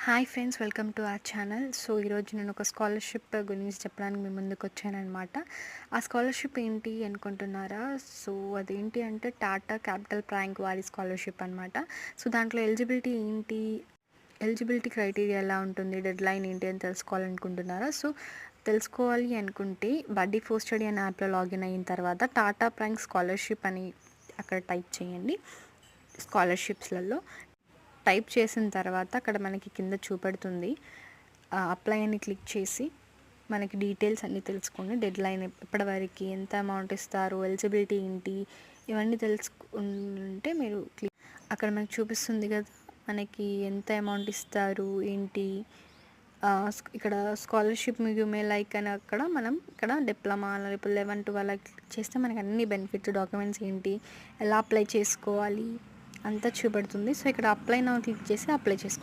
Hi friends, welcome to our channel. So ఈరోజు నేను ఒక స్కాలర్షిప్ గురించి చెప్పడానికి మీ ముందుకు వచ్చానమాట. ఆ స్కాలర్షిప్ ఏంటి అనుకుంటున్నారా? సో అదేంటి అంటే టాటా క్యాపిటల్ ప్రాంక్ వారి స్కాలర్షిప్ అనమాట. సో దాంట్లో ఎలిజిబిలిటీ ఏంటి, ఎలిజిబిలిటీ క్రైటీరియా ఎలా ఉంటుంది, డెడ్ లైన్ ఏంటి అని తెలుసుకోవాలనుకుంటున్నారా? సో తెలుసుకోవాలి అనుకుంటే బడ్డీ ఫోర్ స్టడీ అనే యాప్లో లాగిన్ అయిన తర్వాత టాటా ప్రాంక్ స్కాలర్షిప్ అని అక్కడ టైప్ చేయండి. స్కాలర్షిప్స్లలో టైప్ చేసిన తర్వాత అక్కడ మనకి కింద చూపెడుతుంది. అప్లై అని క్లిక్ చేసి మనకి డీటెయిల్స్ అన్నీ తెలుసుకోండి. డెడ్ లైన్ ఎప్పటివరకు, ఎంత అమౌంట్ ఇస్తారు, ఎలిజిబిలిటీ ఏంటి, ఇవన్నీ తెలుసుకుంటే మీరు అక్కడ మనకి చూపిస్తుంది కదా మనకి ఎంత అమౌంట్ ఇస్తారు ఏంటి. ఇక్కడ స్కాలర్షిప్ యూ మే లైక్ అని అక్కడ మనం ఇక్కడ డిప్లొమా లేకపోతే 11 to అలా క్లిక్ చేస్తే మనకి అన్ని బెనిఫిట్స్, డాక్యుమెంట్స్ ఏంటి, ఎలా అప్లై చేసుకోవాలి అంతా చూపెడుతుంది. సో ఇక్కడ అప్లై నౌ క్లిక్ చేసి అప్లై చేసుకోండి.